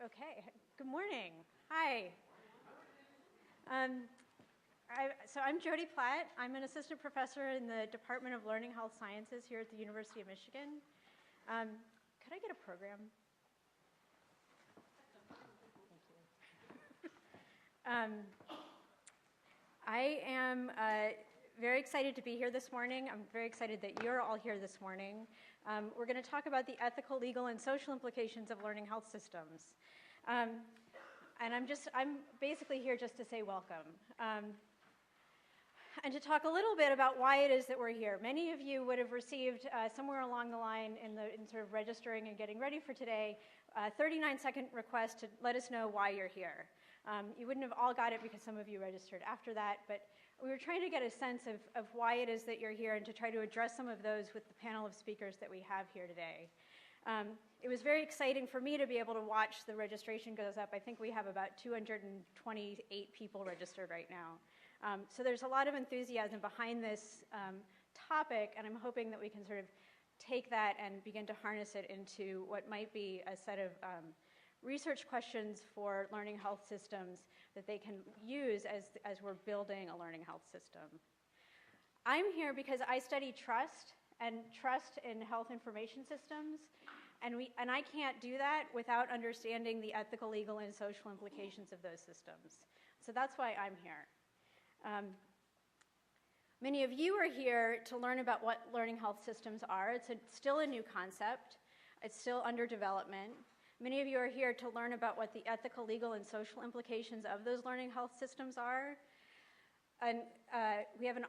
Okay, good morning. Hi. So I'm Jodyn Platt. I'm an assistant professor in the Department of Learning Health Sciences here at the University of Michigan. Could I get a program? Thank you. I am very excited to be here this morning. I'm very excited that you're all here this morning. We're going to talk about the ethical, legal, and social implications of learning health systems. And I'm basically here just to say welcome. And to talk a little bit about why it is that we're here. Many of you would have received somewhere along the line in sort of registering and getting ready for today, a 39-second request to let us know why you're here. You wouldn't have all got it because some of you registered after that, but we were trying to get a sense of why it is that you're here and to try to address some of those with the panel of speakers that we have here today. It was very exciting for me to be able to watch the registration goes up. I think we have about 228 people registered right now. So there's a lot of enthusiasm behind this topic, and I'm hoping that we can sort of take that and begin to harness it into what might be a set of research questions for learning health systems that they can use as we're building a learning health system. I'm here because I study trust and trust in health information systems, and I can't do that without understanding the ethical, legal, and social implications of those systems. So that's why I'm here. Many of you are here to learn about what learning health systems are. It's still a new concept. It's still under development. Many of you are here to learn about what the ethical, legal, and social implications of those learning health systems are. And we have an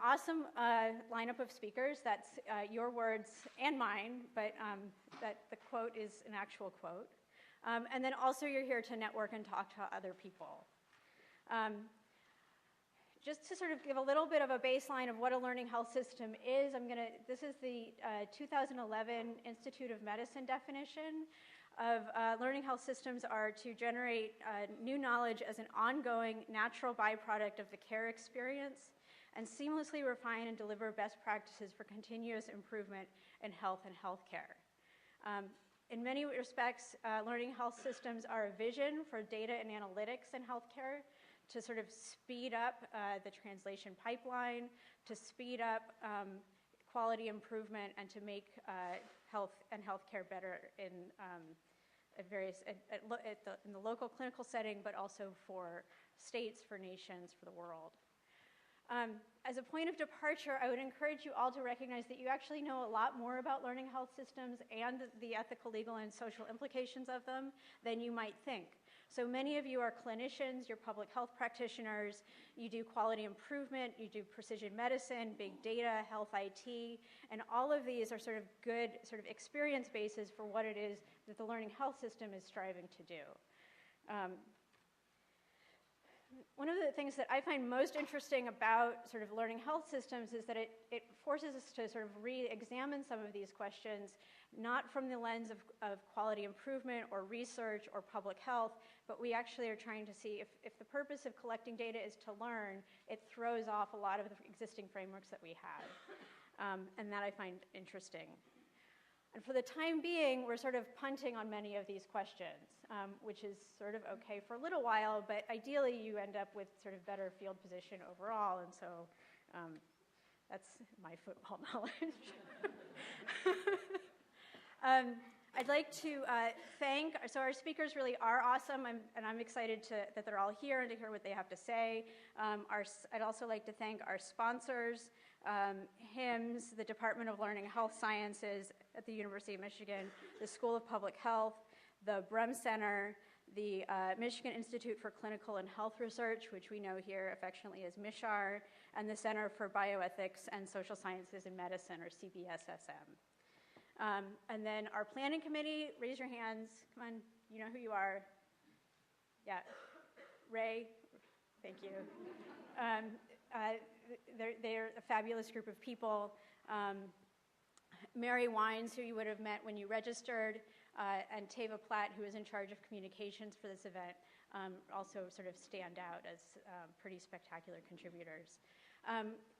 awesome lineup of speakers. That's your words and mine, but that the quote is an actual quote. And then also you're here to network and talk to other people. Just to sort of give a little bit of a baseline of what a learning health system is, this is the 2011 Institute of Medicine definition of learning health systems are to generate new knowledge as an ongoing natural byproduct of the care experience and seamlessly refine and deliver best practices for continuous improvement in health and healthcare. In many respects, learning health systems are a vision for data and analytics in healthcare to sort of speed up the translation pipeline, to speed up quality improvement, and to make health and healthcare better in in the local clinical setting, but also for states, for nations, for the world. As a point of departure, I would encourage you all to recognize that you actually know a lot more about learning health systems and the ethical, legal, and social implications of them than you might think. So many of you are clinicians, you're public health practitioners, you do quality improvement, you do precision medicine, big data, health IT, and all of these are sort of good sort of experience bases for what it is that the learning health system is striving to do. One of the things that I find most interesting about sort of learning health systems is that it forces us to sort of re-examine some of these questions, not from the lens of quality improvement or research or public health, but we actually are trying to see if the purpose of collecting data is to learn, it throws off a lot of the existing frameworks that we have. And that I find interesting. And for the time being, we're sort of punting on many of these questions, which is sort of okay for a little while, but ideally you end up with sort of better field position overall, and so that's my football knowledge. I'd like to thank, so our speakers really are awesome, and I'm excited that they're all here and to hear what they have to say. I'd also like to thank our sponsors, HIMSS, the Department of Learning Health Sciences at the University of Michigan, the School of Public Health, the Brehm Center, the Michigan Institute for Clinical and Health Research, which we know here affectionately as MICHAR, and the Center for Bioethics and Social Sciences in Medicine, or CBSSM. And then our planning committee, raise your hands. Come on, you know who you are. Yeah, Ray, thank you. They're a fabulous group of people. Mary Wines, who you would have met when you registered, and Tava Platt, who is in charge of communications for this event, also sort of stand out as pretty spectacular contributors.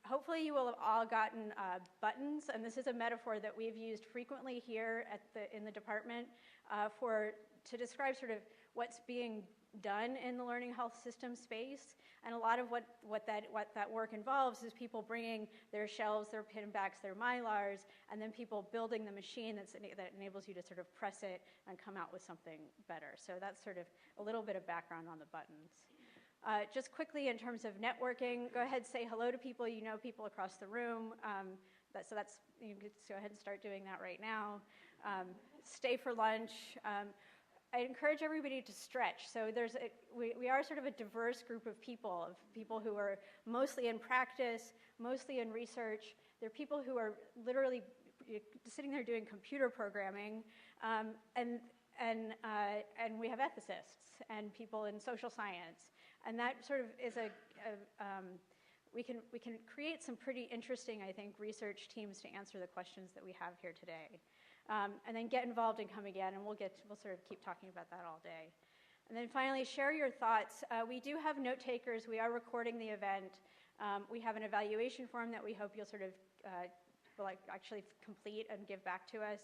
Hopefully you will have all gotten buttons, and this is a metaphor that we've used frequently here in the department to describe sort of what's being done in the learning health system space. And a lot of what that work involves is people bringing their shelves, their pinbacks, their Mylars, and then people building the machine that enables you to sort of press it and come out with something better. So that's sort of a little bit of background on the buttons. Just quickly in terms of networking, go ahead, say hello to people. You know people across the room. You can go ahead and start doing that right now. Stay for lunch. I encourage everybody to stretch. So we are sort of a diverse group of people who are mostly in practice, mostly in research. There are people who are literally sitting there doing computer programming, and we have ethicists and people in social science. And that sort of is we can create some pretty interesting, I think, research teams to answer the questions that we have here today. And then get involved and come again, and we'll sort of keep talking about that all day. And then finally, share your thoughts. We do have note takers. We are recording the event. We have an evaluation form that we hope you'll sort of actually complete and give back to us.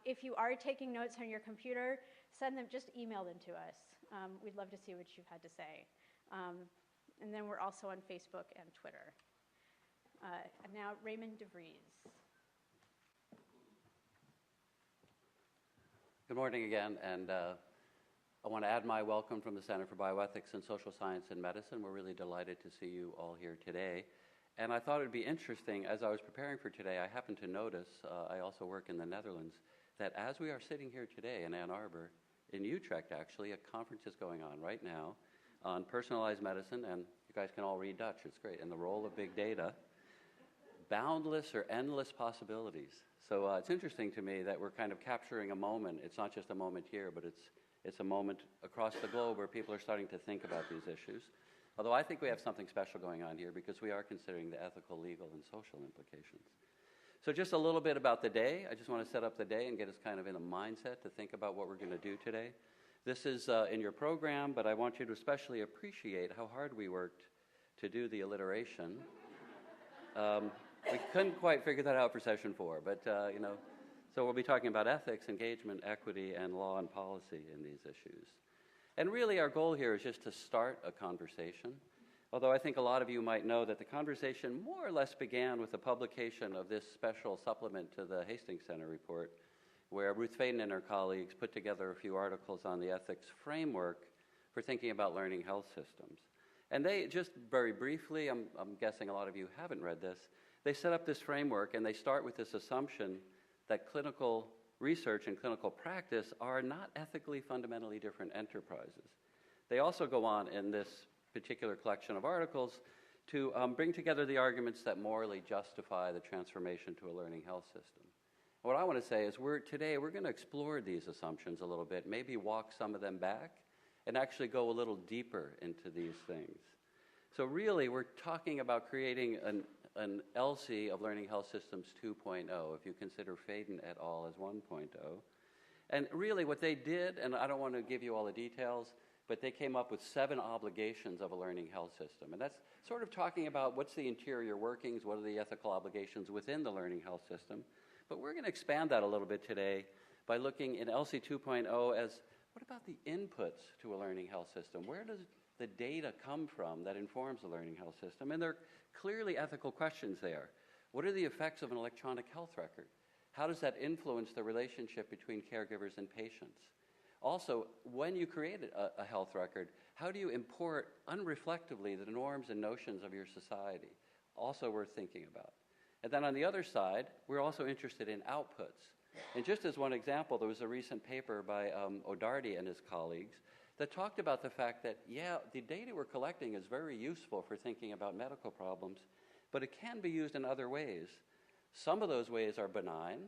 If you are taking notes on your computer, just email them to us. We'd love to see what you've had to say. And then we're also on Facebook and Twitter. And now Raymond DeVries. Good morning again, and I want to add my welcome from the Center for Bioethics and Social Science and Medicine. We're really delighted to see you all here today. And I thought it would be interesting, as I was preparing for today, I happened to notice, I also work in the Netherlands, that as we are sitting here today in Ann Arbor, in Utrecht actually, a conference is going on right now on personalized medicine, and you guys can all read Dutch, it's great, and the role of big data, boundless or endless possibilities. So it's interesting to me that we're kind of capturing a moment. It's not just a moment here, but it's a moment across the globe where people are starting to think about these issues. Although I think we have something special going on here because we are considering the ethical, legal, and social implications. So just a little bit about the day. I just want to set up the day and get us kind of in a mindset to think about what we're going to do today. This is in your program, but I want you to especially appreciate how hard we worked to do the alliteration. We couldn't quite figure that out for session 4, but so we'll be talking about ethics, engagement, equity, and law and policy in these issues. And really our goal here is just to start a conversation, although I think a lot of you might know that the conversation more or less began with the publication of this special supplement to the Hastings Center report, where Ruth Faden and her colleagues put together a few articles on the ethics framework for thinking about learning health systems. And they, just very briefly, I'm guessing a lot of you haven't read this, they set up this framework and they start with this assumption that clinical research and clinical practice are not ethically fundamentally different enterprises. They also go on in this particular collection of articles to bring together the arguments that morally justify the transformation to a learning health system. What I want to say is today we're going to explore these assumptions a little bit, maybe walk some of them back, and actually go a little deeper into these things. So really we're talking about creating an ELSI of Learning Health Systems 2.0, if you consider Faden et al. As 1.0. And really what they did, and I don't want to give you all the details, but they came up with 7 obligations of a learning health system. And that's sort of talking about what's the interior workings, what are the ethical obligations within the learning health system. But we're going to expand that a little bit today by looking in ELSI 2.0 as what about the inputs to a learning health system? Where does the data come from that informs the learning health system? And there are clearly ethical questions there. What are the effects of an electronic health record? How does that influence the relationship between caregivers and patients? Also, when you create a health record, how do you import unreflectively the norms and notions of your society? Also worth thinking about. And then on the other side, we're also interested in outputs. And just as one example, there was a recent paper by O'Darty and his colleagues that talked about the fact that, yeah, the data we're collecting is very useful for thinking about medical problems, but it can be used in other ways. Some of those ways are benign,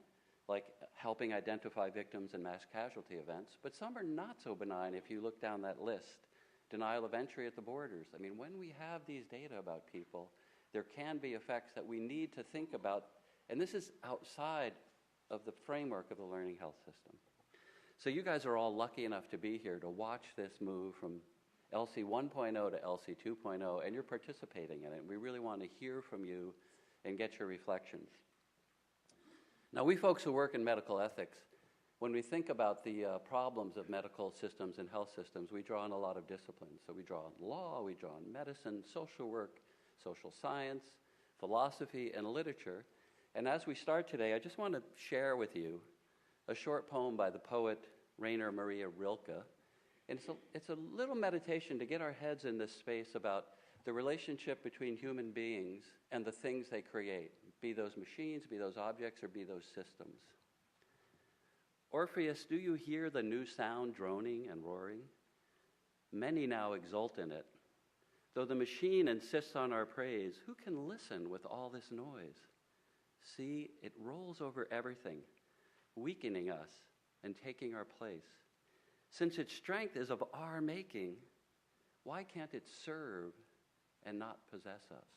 like helping identify victims in mass casualty events, but some are not so benign if you look down that list. Denial of entry at the borders. I mean, when we have these data about people, there can be effects that we need to think about, and this is outside of the framework of the learning health system. So you guys are all lucky enough to be here to watch this move from ELSI 1.0 to ELSI 2.0, and you're participating in it. We really want to hear from you and get your reflections. Now, we folks who work in medical ethics, when we think about the problems of medical systems and health systems, we draw on a lot of disciplines. So we draw on law, we draw on medicine, social work, social science, philosophy, and literature. And as we start today, I just want to share with you a short poem by the poet Rainer Maria Rilke. And it's a little meditation to get our heads in this space about the relationship between human beings and the things they create, be those machines, be those objects, or be those systems. Orpheus, do you hear the new sound droning and roaring? Many now exult in it. Though the machine insists on our praise, who can listen with all this noise? See, it rolls over everything, weakening us and taking our place. Since its strength is of our making, why can't it serve and not possess us?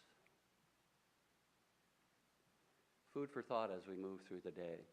Food for thought as we move through the day.